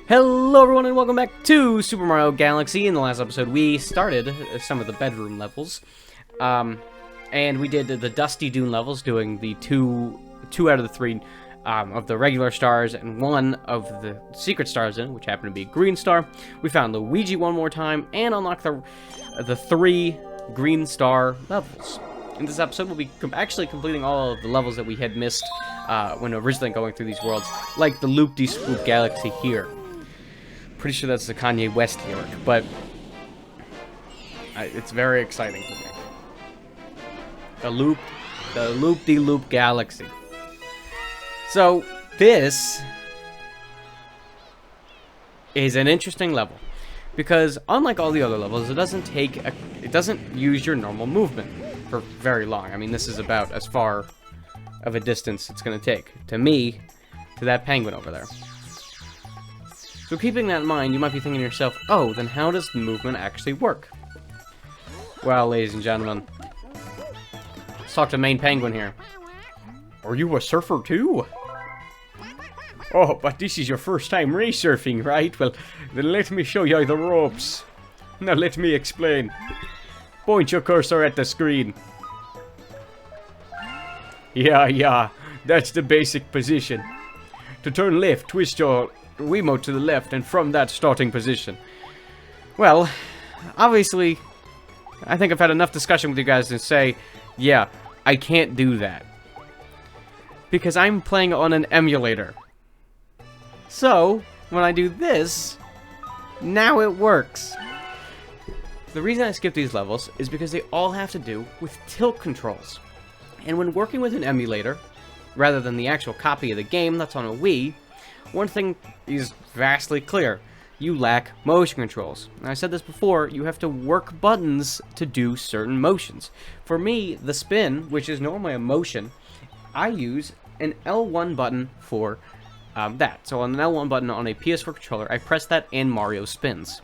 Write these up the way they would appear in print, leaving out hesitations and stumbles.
Hello everyone and welcome back to Super Mario Galaxy. In the last episode we started some of the bedroom levels. And we did the Dusty Dune levels, doing the two out of the three of the regular stars and one of the secret stars in, which happened to be a green star. We found Luigi one more time and unlocked the three green star levels. In this episode we'll be actually completing all of the levels that we had missed when originally going through these worlds, like the Loop-de-Swoop Galaxy here. Pretty sure that's the Kanye West lyric, but it's very exciting for me. The Loop-de-Loop Galaxy. So this is an interesting level because, unlike all the other levels, it doesn't use your normal movement for very long. I mean, this is about as far of a distance it's going to take to me to that penguin over there. So keeping that in mind, you might be thinking to yourself, oh, then how does the movement actually work? Well, ladies and gentlemen, let's talk to Main Penguin here. Are you a surfer too? Oh, but this is your first time race surfing, right? Well, then let me show you the ropes. Now let me explain. Point your cursor at the screen. Yeah, that's the basic position. To turn left, twist your Wiimote to the left, and from that starting position. Well, obviously, I think I've had enough discussion with you guys to say, yeah, I can't do that. Because I'm playing on an emulator. So, when I do this, now it works. The reason I skip these levels is because they all have to do with tilt controls. And when working with an emulator, rather than the actual copy of the game that's on a Wii, one thing is vastly clear. You lack motion controls. And I said this before, you have to work buttons to do certain motions. For me, the spin, which is normally a motion, I use an L1 button for that. So on an L1 button on a PS4 controller, I press that and Mario spins.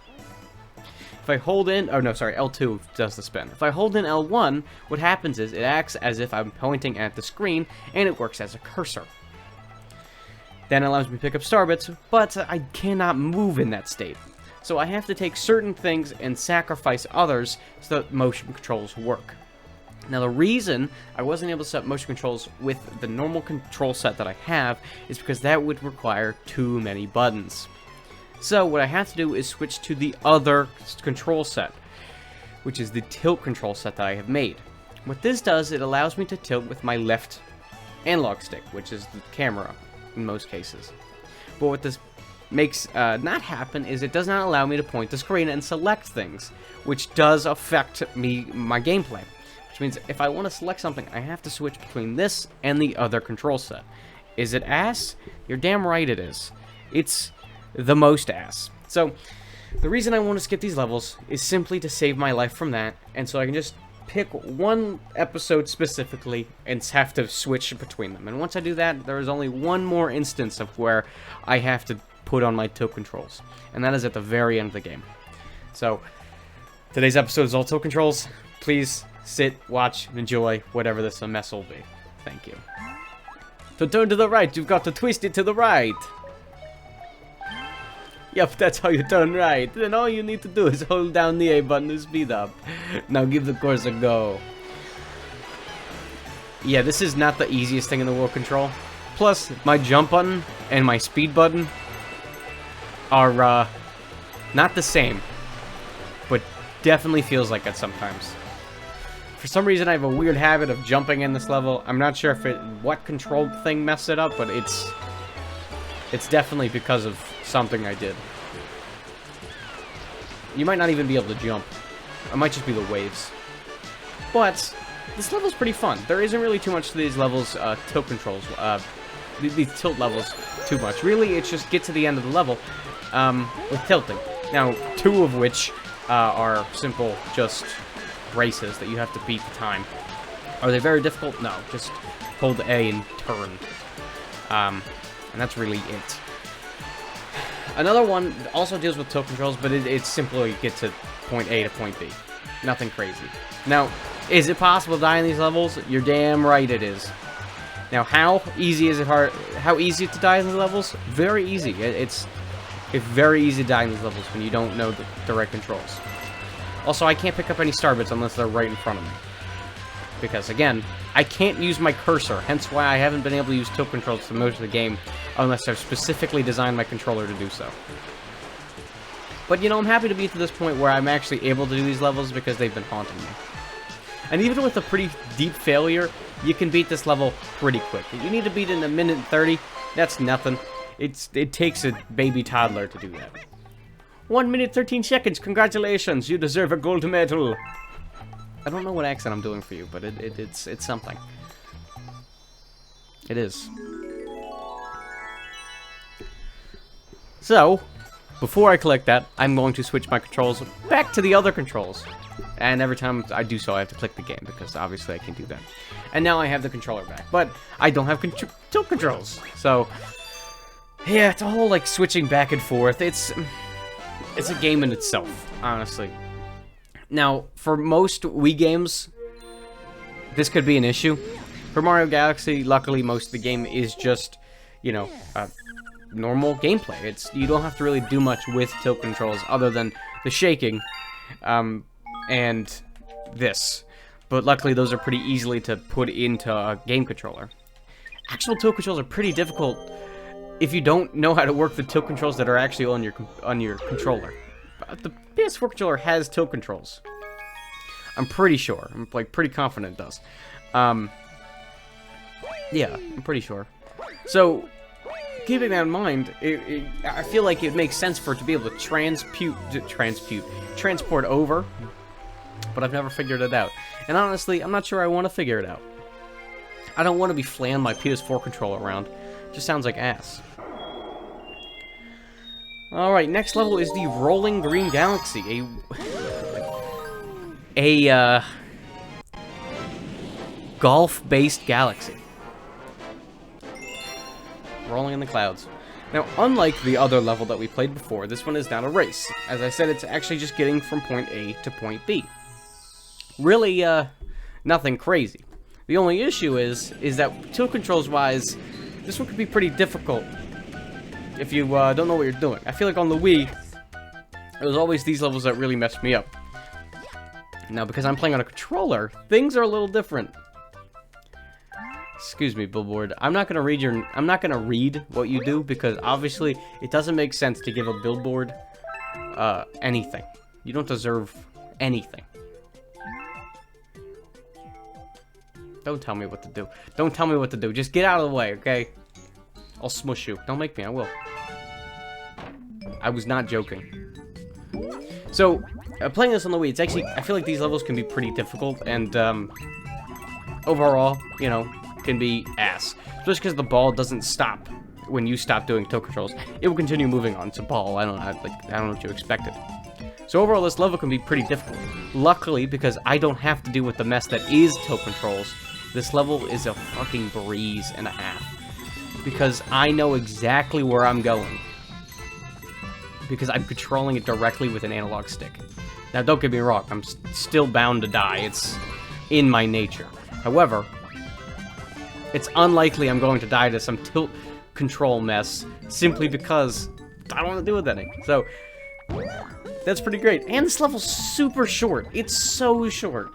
If I hold in, oh no, sorry, L2 does the spin. If I hold in L1, what happens is it acts as if I'm pointing at the screen, and it works as a cursor. Then it allows me to pick up star bits, but I cannot move in that state. So I have to take certain things and sacrifice others so that motion controls work. Now the reason I wasn't able to set motion controls with the normal control set that I have is because that would require too many buttons. So what I have to do is switch to the other control set, which is the tilt control set that I have made. What this does, it allows me to tilt with my left analog stick, which is the camera in most cases. But what this makes not happen is it does not allow me to point the screen and select things, which does affect my gameplay. Which means if I want to select something, I have to switch between this and the other control set. Is it ass? You're damn right it is. It's the most ass. So the reason I want to skip these levels is simply to save my life from that, and so I can just pick one episode specifically and have to switch between them. And once I do that, there is only one more instance of where I have to put on my tilt controls, and that is at the very end of the game. So today's episode is all tilt controls. Please sit, watch, and enjoy whatever this mess will be. Thank you. To turn to the right, you've got to twist it to the right. Yep, that's how you turn right. Then all you need to do is hold down the A button to speed up. Now give the course a go. Yeah, this is not the easiest thing in the world to control. Plus, my jump button and my speed button are not the same, but definitely feels like it sometimes. For some reason, I have a weird habit of jumping in this level. I'm not sure what control thing messed it up, but it's definitely because of something I did. You might not even be able to jump. It might just be the waves. But this level's pretty fun. There isn't really too much to these levels, tilt controls, these tilt levels too much. Really, it's just get to the end of the level with tilting. Now, two of which are simple, just races that you have to beat the time. Are they very difficult? No, just hold A and turn. And that's really it. Another one also deals with tilt controls, but it's simply get to point A to point B. Nothing crazy. Now, is it possible to die in these levels? You're damn right it is. Now, how easy is it hard? How easy to die in these levels? Very easy. It's It's very easy to die in these levels when you don't know the right controls. Also, I can't pick up any star bits unless they're right in front of me. Because, again, I can't use my cursor, hence why I haven't been able to use tilt controls for most of the game, unless I've specifically designed my controller to do so. But, you know, I'm happy to be to this point where I'm actually able to do these levels because they've been haunting me. And even with a pretty deep failure, you can beat this level pretty quick. You need to beat it in 1:30, that's nothing. It takes a baby toddler to do that. 1 minute 13 seconds, congratulations, you deserve a gold medal. I don't know what accent I'm doing for you, but it's something. It is. So, before I collect that, I'm going to switch my controls back to the other controls. And every time I do so, I have to click the game, because obviously I can do that. And now I have the controller back, but I don't have tilt controls. So, yeah, it's a whole, like, switching back and forth. It's a game in itself, honestly. Now, for most Wii games, this could be an issue. For Mario Galaxy, luckily, most of the game is just, you know, normal gameplay. You don't have to really do much with tilt controls other than the shaking, and this. But luckily, those are pretty easily to put into a game controller. Actual tilt controls are pretty difficult if you don't know how to work the tilt controls that are actually on your controller. The PS4 controller has tilt controls. I'm pretty sure. I'm like pretty confident it does. Yeah, I'm pretty sure. So, keeping that in mind, I feel like it makes sense for it to be able to transport over, but I've never figured it out. And honestly, I'm not sure I want to figure it out. I don't want to be flailing my PS4 controller around. It just sounds like ass. Alright, next level is the Rolling Green Galaxy. A golf-based galaxy. Rolling in the clouds. Now, unlike the other level that we played before, this one is not a race. As I said, it's actually just getting from point A to point B. Really, nothing crazy. The only issue is that tilt controls-wise, this one could be pretty difficult if you don't know what you're doing. I feel like on the Wii, it was always these levels that really messed me up. Now, because I'm playing on a controller, things are a little different. Excuse me, billboard. I'm not gonna read what you do, because obviously it doesn't make sense to give a billboard anything. You don't deserve anything. Don't tell me what to do. Don't tell me what to do. Just get out of the way, okay? I'll smush you. Don't make me, I will. I was not joking. So, playing this on the Wii, it's actually, I feel like these levels can be pretty difficult, and, overall, you know, can be ass. Just because the ball doesn't stop when you stop doing tilt controls. It will continue moving on. It's a ball. I don't know what you expected. So overall, this level can be pretty difficult. Luckily, because I don't have to deal with the mess that is tilt controls, this level is a fucking breeze and a half. Because I know exactly where I'm going. Because I'm controlling it directly with an analog stick. Now, don't get me wrong, I'm still bound to die. It's in my nature. However, it's unlikely I'm going to die to some tilt control mess simply because I don't want to deal with anything. So, that's pretty great. And this level's super short. It's so short.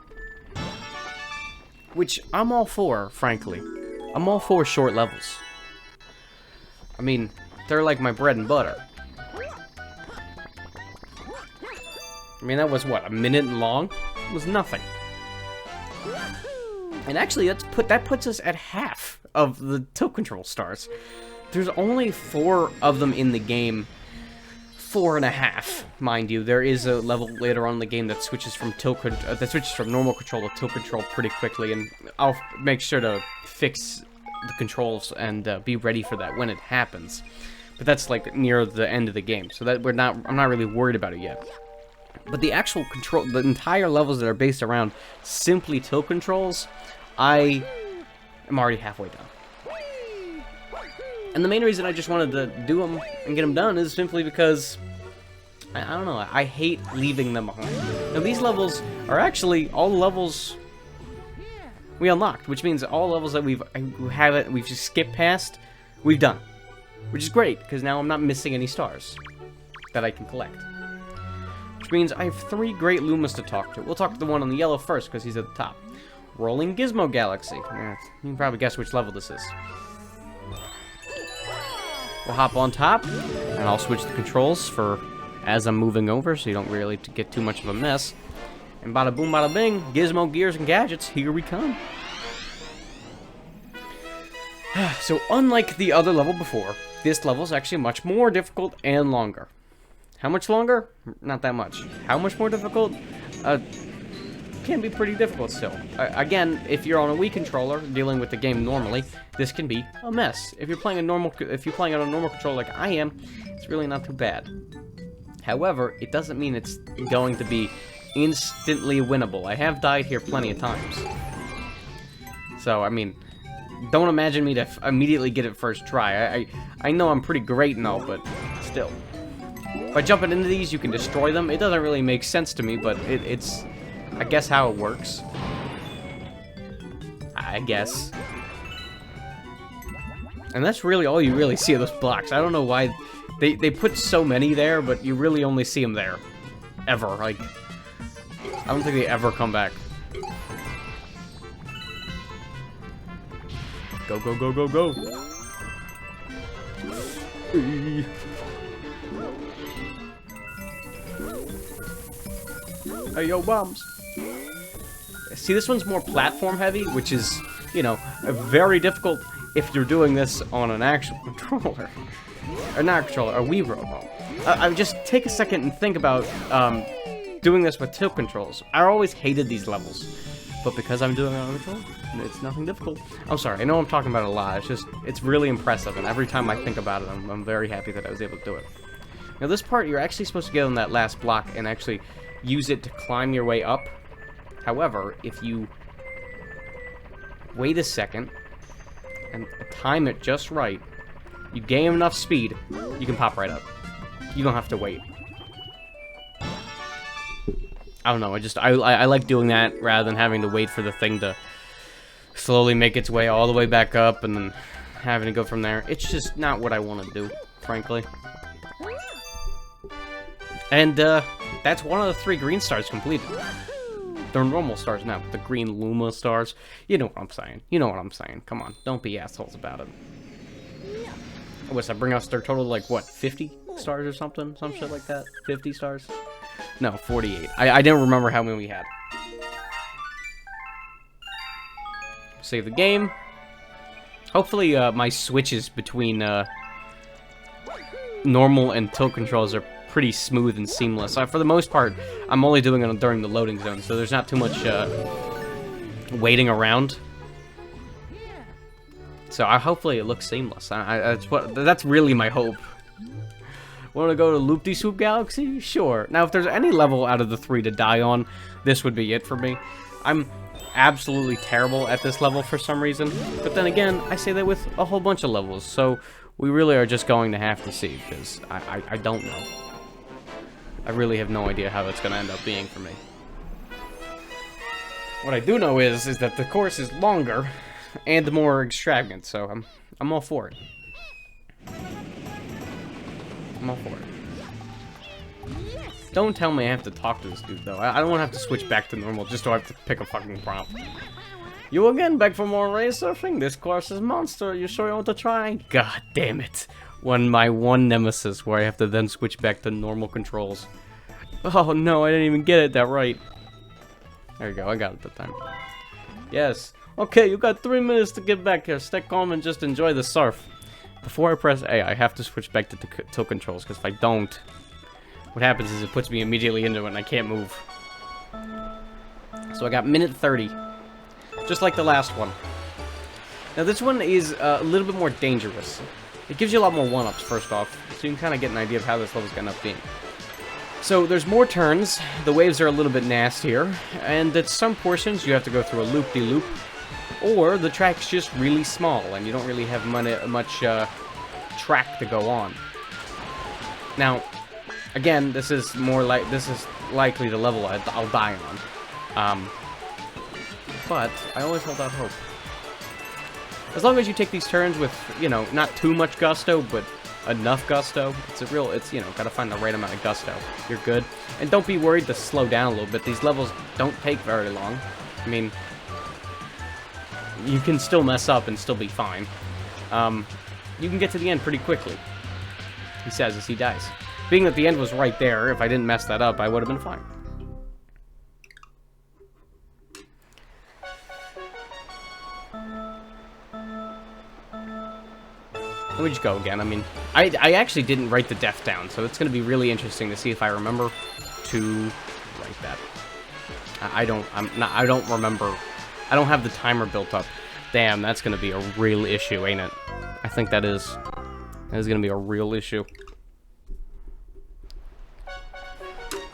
Which I'm all for, frankly. I'm all for short levels. I mean, they're like my bread and butter. I mean, that was, what, a minute long? It was nothing. And actually, that puts us at half of the tilt control stars. There's only 4 of them in the game. 4.5, mind you. There is a level later on in the game that switches from normal control to tilt control pretty quickly, and I'll make sure to fix the controls and be ready for that when it happens. But that's like near the end of the game, so that I'm not really worried about it yet. But the actual control, the entire levels that are based around simply tilt controls, I am already halfway done. And the main reason I just wanted to do them and get them done is simply because, I don't know, I hate leaving them behind. Now, these levels are actually all the levels we unlocked, which means all levels that we've just skipped past, we've done. Which is great, because now I'm not missing any stars. that I can collect. Which means I have 3 Great Lumas to talk to. We'll talk to the one on the yellow first, because he's at the top. Rolling Gizmo Galaxy. Yeah, you can probably guess which level this is. We'll hop on top, and I'll switch the controls for as I'm moving over, so you don't really get too much of a mess. And bada boom, bada bing, Gizmo Gears and Gadgets, here we come. So unlike the other level before, this level is actually much more difficult and longer. How much longer? Not that much. How much more difficult? Can be pretty difficult still. Again, if you're on a Wii controller dealing with the game normally, this can be a mess. If you're playing on a normal controller like I am, it's really not too bad. However, it doesn't mean it's going to be instantly winnable. I have died here plenty of times. So, I mean, don't imagine me to immediately get it first try. I know I'm pretty great and all, but still. By jumping into these, you can destroy them. It doesn't really make sense to me, but it's, I guess, how it works. I guess. And that's really all you really see of those blocks. I don't know why they put so many there, but you really only see them there. Ever. Like, I don't think they ever come back. Go, go, go, go, go. Hey, yo, bombs. See, this one's more platform heavy, which is, you know, very difficult if you're doing this on an actual controller. Or not a controller, a Wii remote. I just take a second and think about doing this with tilt controls. I always hated these levels, but because I'm doing it on a controller, it's nothing difficult. I'm sorry, I know I'm talking about it a lot. It's just, it's really impressive, and every time I think about it, I'm very happy that I was able to do it. Now, this part, you're actually supposed to get on that last block and actually use it to climb your way up. However, if you wait a second and time it just right, you gain enough speed, you can pop right up. You don't have to wait. I don't know, I like doing that rather than having to wait for the thing to slowly make its way all the way back up and then having to go from there. It's just not what I want to do, frankly. And that's one of the 3 green stars completed. They're normal stars now, but the green Luma stars. You know what I'm saying. You know what I'm saying. Come on, don't be assholes about it. What's that bring us their total, like, what, 50 stars or something? Some shit like that? 50 stars? No, 48. I didn't remember how many we had. Save the game. Hopefully, my switches between normal and tilt controls are pretty smooth and seamless. For the most part, I'm only doing it during the loading zone, so there's not too much waiting around. So hopefully it looks seamless. That's really my hope. Want to go to Loop-de-Swoop Galaxy? Sure. Now, if there's any level out of the 3 to die on, this would be it for me. I'm absolutely terrible at this level for some reason. But then again, I say that with a whole bunch of levels, so we really are just going to have to see, because I don't know. I really have no idea how it's going to end up being for me. What I do know is that the course is longer and more extravagant, so I'm all for it. I'm all for it. Don't tell me I have to talk to this dude, though. I don't want to have to switch back to normal just so I have to pick a fucking prompt. You again, back for more race surfing? This course is monster. You sure you want to try? God damn it. My one nemesis where I have to then switch back to normal controls. Oh no, I didn't even get it that right. There you go, I got it that time. Yes. Okay, you got 3 minutes to get back here. Stay calm and just enjoy the surf. Before I press A, I have to switch back to tilt controls, because if I don't, what happens is it puts me immediately into it and I can't move. So I got minute 30. Just like the last one. Now this one is a little bit more dangerous. It gives you a lot more one-ups, first off, so you can kind of get an idea of how this level's going to end up being. So there's more turns, the waves are a little bit nastier, and at some portions you have to go through a loop-de-loop, or the track's just really small and you don't really have much track to go on. Now, again, this is likely the level I'll die on. But I always hold out hope. As long as you take these turns with, you know, not too much gusto, but enough gusto. It's, you know, gotta find the right amount of gusto. You're good. And don't be worried to slow down a little bit. These levels don't take very long. I mean, you can still mess up and still be fine. You can get to the end pretty quickly. He says as he dies. Being that the end was right there, if I didn't mess that up, I would have been fine. Let me just go again. I mean, I actually didn't write the death down, so it's going to be really interesting to see if I remember to write that. I don't remember. I don't have the timer built up. Damn, that's going to be a real issue, ain't it? I think that is going to be a real issue.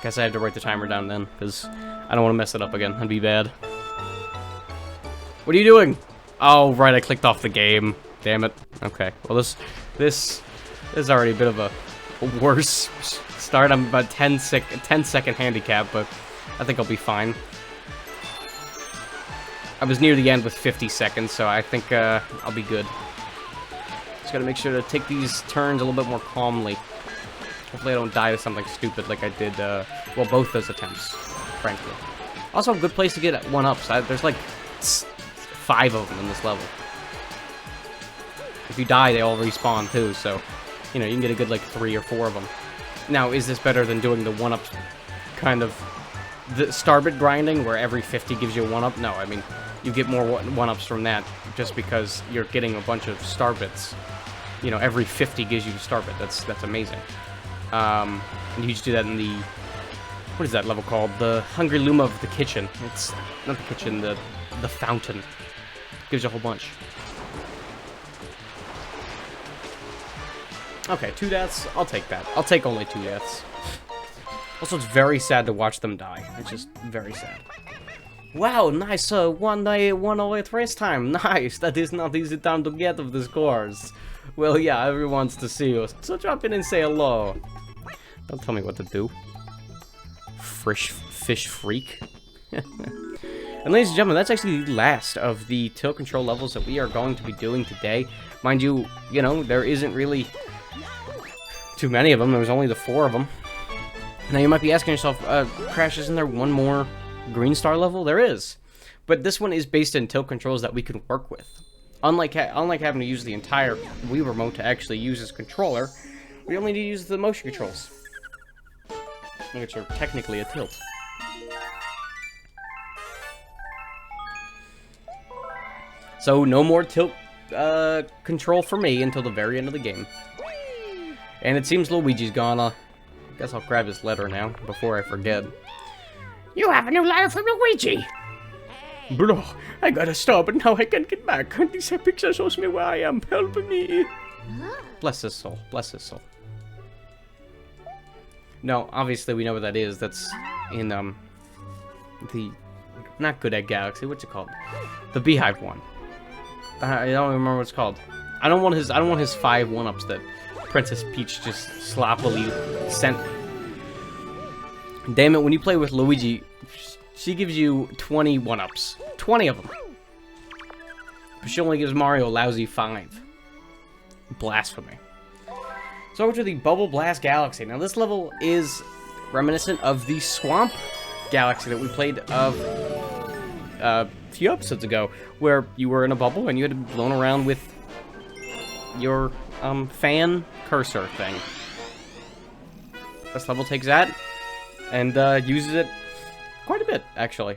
Guess I have to write the timer down then, because I don't want to mess it up again. That'd be bad. What are you doing? Oh, right, I clicked off the game. Damn it. Okay. Well, this is already a bit of a worse start. I'm about 10-second handicap, but I think I'll be fine. I was near the end with 50 seconds, so I think I'll be good. Just gotta make sure to take these turns a little bit more calmly. Hopefully I don't die to something stupid like I did, well, both those attempts, frankly. Also, a good place to get one-ups. There's like 5 of them in this level. If you die, they all respawn too, so, you know, you can get a good, like, 3 or 4 of them. Now, is this better than doing the one-up kind of the starbit grinding, where every 50 gives you a one-up? No, I mean, you get more one-ups from that just because you're getting a bunch of starbits. You know, every 50 gives you a starbit. That's amazing. And you just do that in the... What is that level called? The Hungry Luma of the Kitchen. It's not the kitchen, the fountain. Gives you a whole bunch. Okay, 2 deaths. I'll take that. I'll take only 2 deaths. Also, it's very sad to watch them die. It's just very sad. Wow, nice. 108 race time. Nice. That is not easy time to get of this course. Well, yeah, everyone wants to see you. So drop in and say hello. Don't tell me what to do. Fish freak. And ladies and gentlemen, that's actually the last of the tilt control levels that we are going to be doing today. Mind you, know, there isn't really too many of them. There was only the 4 of them. Now you might be asking yourself, Crash, isn't there one more Green Star level? There is. But this one is based in tilt controls that we can work with. Unlike having to use the entire Wii remote to actually use this controller, we only need to use the motion controls, which are technically a tilt. So no more tilt control for me until the very end of the game. And it seems Luigi's gone. I guess I'll grab his letter now before I forget. You have a new letter from Luigi! Bro, I gotta stop, and now I can't get back. This picture shows me where I am. Help me. Bless his soul. Bless his soul. No, obviously we know what that is. That's in, the... Not Good Egg Galaxy. What's it called? The Beehive one. I don't remember what it's called. I don't want his 5 one-ups that Princess Peach just sloppily sent. Damn it, when you play with Luigi, she gives you 20 one-ups. 20 of them. But she only gives Mario a lousy 5. Blasphemy. So over to the Bubble Blast Galaxy. Now this level is reminiscent of the Swamp Galaxy that we played a few episodes ago, where you were in a bubble and you had to be blown around with your fan cursor thing. This level takes that and uses it quite a bit, actually.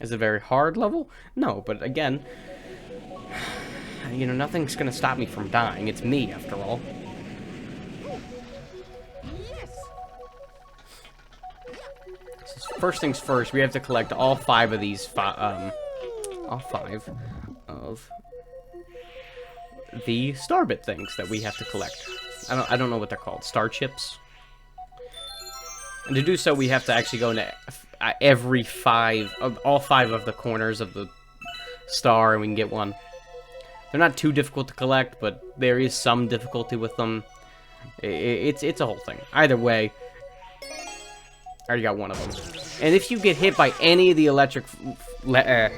Is it a very hard level? No, but again, you know, nothing's gonna stop me from dying. It's me, after all. So first things first, we have to collect all 5 of these, all 5 of the Starbit things that we have to collect. I don't know what they're called. Star chips? And to do so, we have to actually go into every 5, all 5 of the corners of the star, and we can get one. They're not too difficult to collect, but there is some difficulty with them. It's a whole thing. Either way, I already got one of them. And if you get hit by any of the electric... I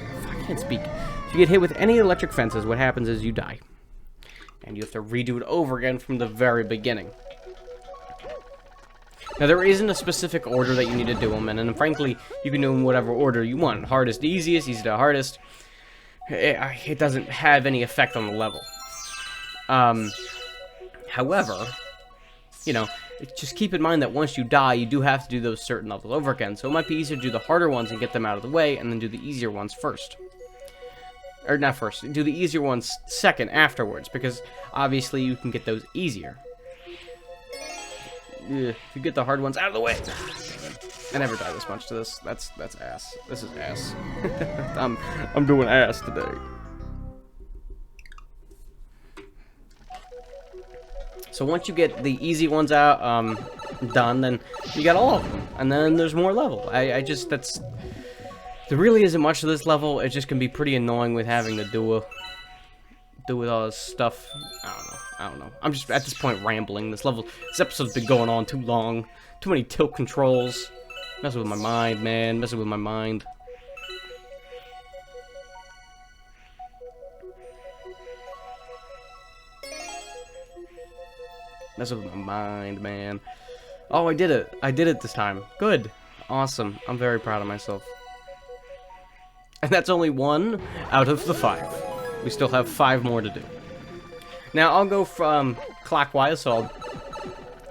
can't speak. If you get hit with any electric fences, what happens is you die. And you have to redo it over again from the very beginning. Now, there isn't a specific order that you need to do them in, and frankly, you can do them in whatever order you want. Hardest to easiest, easy to hardest. It doesn't have any effect on the level. However, you know, just keep in mind that once you die, you do have to do those certain levels over again. So it might be easier to do the harder ones and get them out of the way, and then do the easier ones first. Or not first, do the easier ones second afterwards, because obviously you can get those easier. If you get the hard ones out of the way. I never die this much to this. That's ass. This is ass. I'm doing ass today. So once you get the easy ones out done, then you got all of them, and then there's more level. There really isn't much to this level. It just can be pretty annoying with having to do with all this stuff. I don't know. I'm just at this point rambling. This episode's been going on too long. Too many tilt controls. Messing with my mind, man. Messing with my mind. Messing with my mind, man. Oh, I did it. I did it this time. Good. Awesome. I'm very proud of myself. And that's only 1 out of the 5. We still have 5 more to do. Now, I'll go from clockwise, so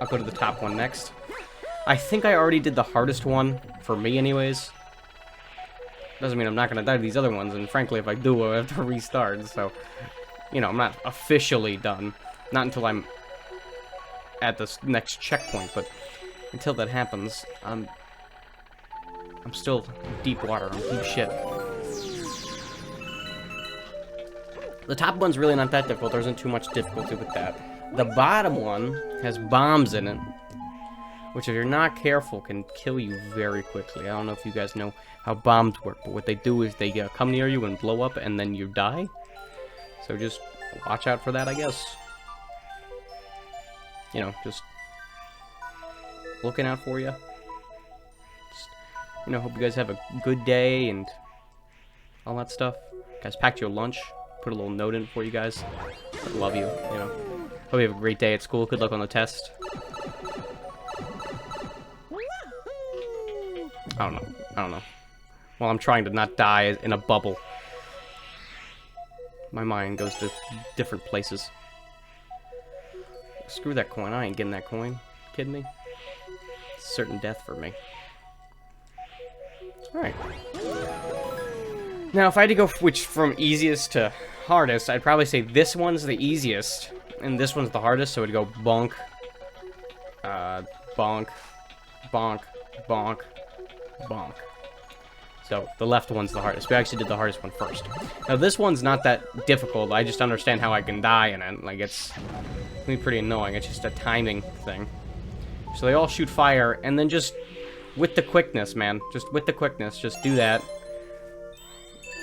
I'll go to the top one next. I think I already did the hardest one, for me anyways. Doesn't mean I'm not going to die to these other ones, and frankly, if I do, I have to restart, so... You know, I'm not officially done. Not until I'm at this next checkpoint, but until that happens, I'm still deep water, I'm deep shit. The top one's really not that difficult. There isn't too much difficulty with that. The bottom one has bombs in it, which if you're not careful can kill you very quickly. I don't know if you guys know how bombs work, but what they do is they come near you and blow up and then you die. So just watch out for that, I guess. You know, just looking out for you. Just, you know, hope you guys have a good day and all that stuff. You guys packed your lunch. Put a little note in for you guys. I love you, you know. Hope you have a great day at school. Good luck on the test. I don't know. Well, I'm trying to not die in a bubble. My mind goes to different places. Screw that coin. I ain't getting that coin. Kidding me? It's certain death for me. Alright. Now, if I had to go from easiest to hardest, I'd probably say this one's the easiest, and this one's the hardest, so it'd go bonk, bonk, bonk, bonk, bonk. So, the left one's the hardest. We actually did the hardest one first. Now, this one's not that difficult. I just understand how I can die in it. Like, it's pretty annoying. It's just a timing thing. So they all shoot fire, and then just with the quickness, man. Just with the quickness, just do that.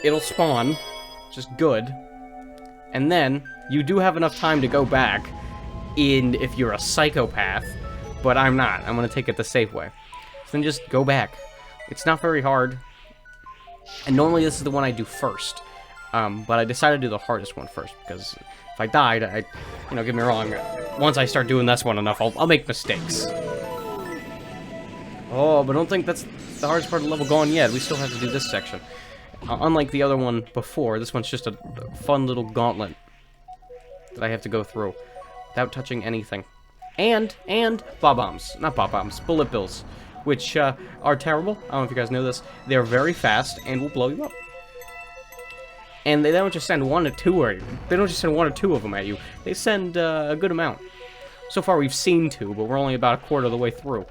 It'll spawn, just good, and then you do have enough time to go back if you're a psychopath, but I'm not. I'm gonna take it the safe way. So then just go back. It's not very hard, and normally this is the one I do first, but I decided to do the hardest one first, because if I died, you know, get me wrong, once I start doing this one enough, I'll make mistakes. Oh, but don't think that's the hardest part of the level gone yet. We still have to do this section. Unlike the other one before, this one's just a fun little gauntlet that I have to go through without touching anything. And bob-bombs. Not bob-bombs, bullet bills, which are terrible. I don't know if you guys know this. They're very fast and will blow you up. And they don't just send 1 or 2 at you. They don't just send 1 or 2 of them at you. They send a good amount. So far we've seen 2, but we're only about a quarter of the way through.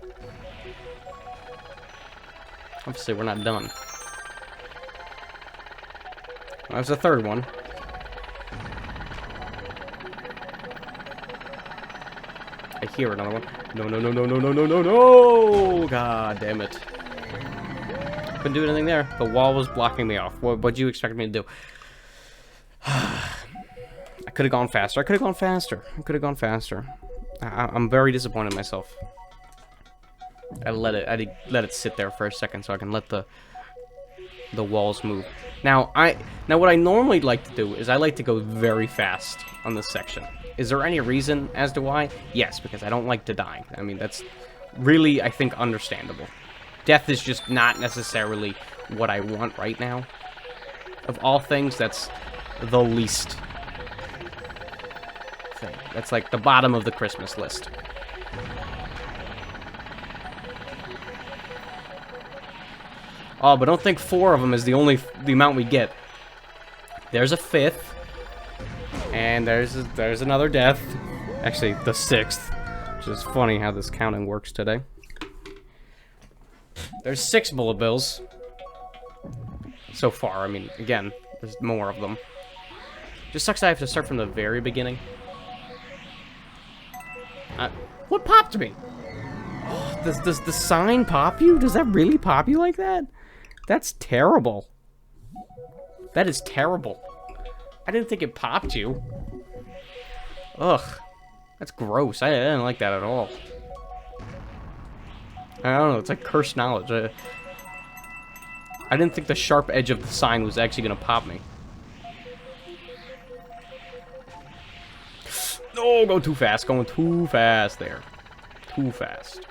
Obviously we're not done. That's the third one. I hear another one. No! God damn it. Couldn't do anything there. The wall was blocking me off. What'd you expect me to do? I could have gone faster. I'm very disappointed in myself. I let it sit there for a second so I can let the walls move. Now, what I normally like to do is I like to go very fast on this section. Is there any reason as to why? Yes, because I don't like to die. I mean, that's really, I think, understandable. Death is just not necessarily what I want right now. Of all things, that's the least thing. That's like the bottom of the Christmas list. Oh, but don't think 4 of them is the amount we get. There's a 5th. And there's another death. Actually, the 6th. Which is funny how this counting works today. There's 6 bullet bills. So far, I mean, again, there's more of them. Just sucks that I have to start from the very beginning. What popped me? Does the sign pop you? Does that really pop you like that? That's terrible. That is terrible. I didn't think it popped you. Ugh. That's gross. I didn't like that at all. I don't know. It's like cursed knowledge. I didn't think the sharp edge of the sign was actually going to pop me. No, go too fast. Going too fast there. Too fast.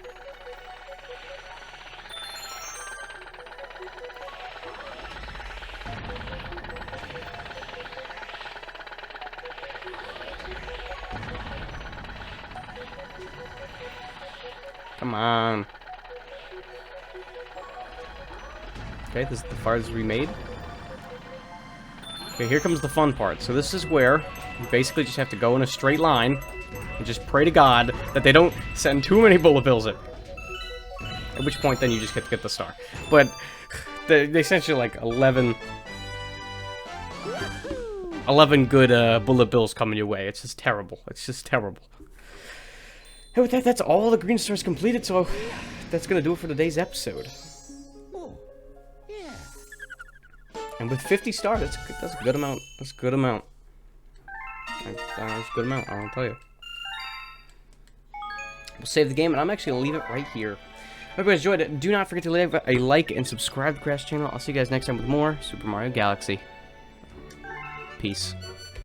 Come on. Okay, this is the farthest we made. Okay, here comes the fun part. So this is where you basically just have to go in a straight line and just pray to God that they don't send too many bullet bills in. At which point, then you just get the star. But they sent you like 11 good bullet bills coming your way. It's just terrible. It's just terrible. And with that, that's all the green stars completed, so that's going to do it for today's episode. Oh, yeah. And with 50 stars, that's a good amount. That's a good amount. That's a good amount, I'll tell you. We'll save the game, and I'm actually going to leave it right here. Hope you guys enjoyed it. Do not forget to leave a like and subscribe to the Crash channel. I'll see you guys next time with more Super Mario Galaxy. Peace.